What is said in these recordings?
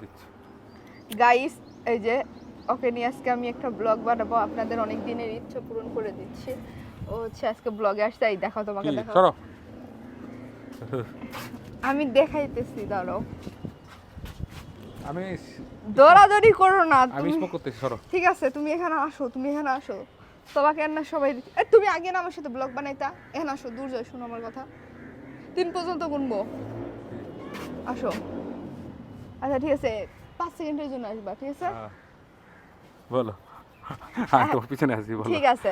দিচ্ছি গাইস এই যে ওকে নিয়ে আজকে আমি একটা ব্লগ বানাবো, আপনাদের অনেক দিনের ইচ্ছা পূরণ করে দিচ্ছি। ও হচ্ছে আজকে ব্লগে আসছে, এই দেখাও তোমাকে কি দেখাও। সরো আমি দেখাইতেছি, দাঁড়াও। আমি দৌড়াদৌড়ি করো না আমি তুমি। স্মোক করতেছি, সরো। ঠিক আছে, তুমি এখানে আসো, তুমি এখানে আসো। তোমাকে আর না সবাই তুমি আগে না আমার সাথে ব্লগ বানাইতা। এখানে আসো, দূর যাও, শোনো আমার কথা। 3 পর্যন্ত গুনবো, আসো। আচ্ছা ঠিক আছে, 5 সেকেন্ডের জন্য আসবা, ঠিক আছে? বলো। হ্যাঁ, তোমার পিছনে আসি, বলো। ঠিক আছে।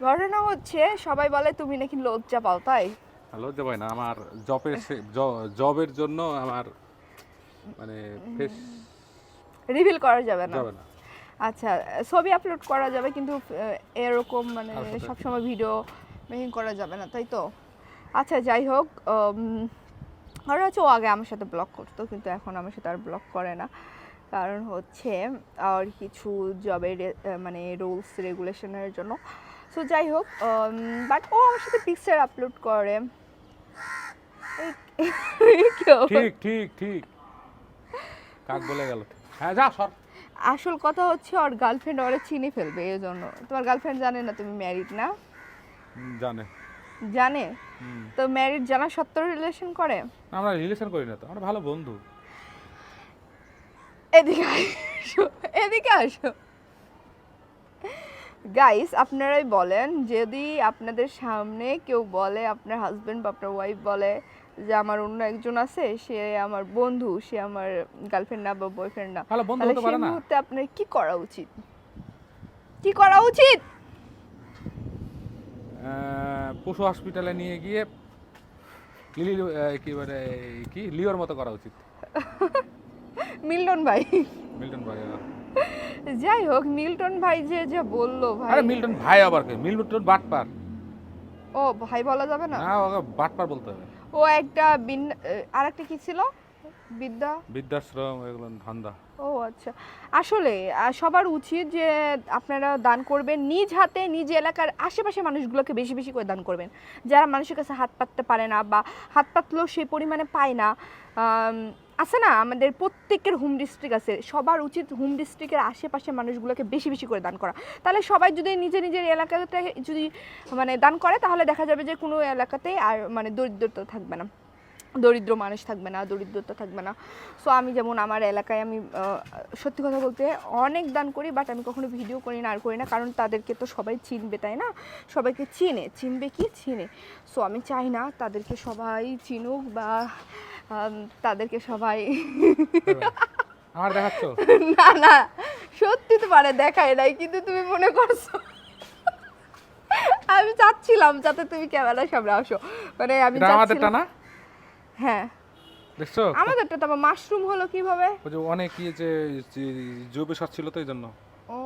ঘটনা হচ্ছে সবাই বলে তুমি নাকি লজ্জা পাও, তাই? লজ্জা পাই না, আমার জবের জন্য আমার মানে ফেস রিভিল করা যাবে না। যাবে না। আচ্ছা, ছবি আপলোড করা যাবে কিন্তু এরকম মানে আর সাথে- সবসময় ভিডিও মেকিং করা যাবে না, তাই তো? আচ্ছা যাই হোক, আর হচ্ছে ও আগে আমার সাথে ব্লগ করতো, কিন্তু এখন আমার সাথে আর ব্লগ করে না। কারণ হচ্ছে আর কিছু জবের মানে রুলস রেগুলেশনের জন্য। সো যাই হোক, বাট ও আমার সাথে পিকচার আপলোড করে। ঠিক ঠিক ঠিক কাক বলে গেল। হ্যাঁ, যা সর। আসল কথা হচ্ছে ওর গার্লফ্রেন্ড ওরে চিনে ফেলবে, এই জন্য। তোমার গার্লফ্রেন্ড জানে না তুমি ম্যারিড না? জানে। জানে? তো ম্যারিড জানা সত্ত্বেও রিলেশন করে? আমরা রিলেশন করি না তো, আমরা ভালো বন্ধু। এদিকে আসো, এদিকে আসো। গাইস, আপনারাই বলেন, যদি আপনাদের সামনে কেউ বলে, আপনার হাজবেন্ড বা আপনার ওয়াইফ বলে যে আমার অন্য একজন আছে, সে আমার বন্ধু, সে আমার গার্লফ্রেন্ড না বা বয়ফ্রেন্ড না, ভালো বন্ধু তাহলে হতে সেই পারে না। মুহূর্তে আপনার কি করা উচিত? কি করা উচিত? পশু হসপিটালে নিয়ে গিয়ে লিলি কি মানে কি লিওর মতো করা উচিত। মিল্টন ভাই। মিল্টন ভাই। যাই হোক, মিল্টন ভাই যে যা বললো ভাই। আরে মিল্টন ভাই আবার কে? মিল্টন বাটপার। ও ভাই বলা যাবে না? না, ওকে বাটপার বলতে হবে। ও একটা আরেকটা কি ছিল, বৃদ্ধাশ্রম, এগুলো ধান্দা। ও আচ্ছা। আসলে সবার উচিত যে আপনারা দান করবেন নিজ হাতে, নিজ এলাকার আশেপাশে মানুষগুলোকে বেশি বেশি করে দান করবেন, যারা মানুষের কাছে হাত পাততে পারে না বা হাত পাতলেও সেই পরিমাণে পায় না। আছে না, আমাদের প্রত্যেকের হোম ডিস্ট্রিক্ট আছে, সবার উচিত হোম ডিস্ট্রিক্টের আশেপাশে মানুষগুলোকে বেশি বেশি করে দান করা। তাহলে সবাই যদি নিজের নিজের এলাকাতে যদি মানে দান করে, তাহলে দেখা যাবে যে কোনো এলাকাতেই আর মানে দরিদ্রতা থাকবে না, দরিদ্র মানুষ থাকবে না, দরিদ্রতা থাকবে না। সো আমি যেমন আমার এলাকায় আমি সত্যি কথা বলতে অনেক দান করি, বাট আমি কখনো ভিডিও করি না, আর করি না, কারণ তাদেরকে তো সবাই চিনবে, তাই না? সবাইকে চিনবে কি চিনে। সো আমি চাই না তাদেরকে সবাই চিনুক বা তাদেরকে সবাই আমার দেখাচ্ছ? না না, সত্যি তো পারে দেখায় নাই, কিন্তু তুমি মনে করছো। আমি চাচ্ছিলাম যাতে তুমি ক্যামেরার সামনে আসো, মানে আমি আমাদেরটা না? হ্যাঁ দেখছো আমাদেরটা তো আবার মাশরুম হলো কিভাবে? ওই যে অনেক যে জৈব সার ছিল তো, এই জন্য। ও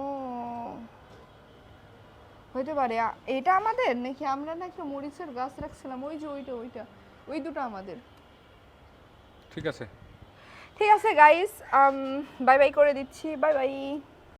হইতে পারে। এটা আমাদের নাকি আমরা না একটা মরিচের গাছ রাখছিলাম, ওই যে ওইটা ওই দুটো আমাদের। ঠিক আছে। ঠিক আছে গাইস, বাই বাই করে দিচ্ছি, বাই বাই।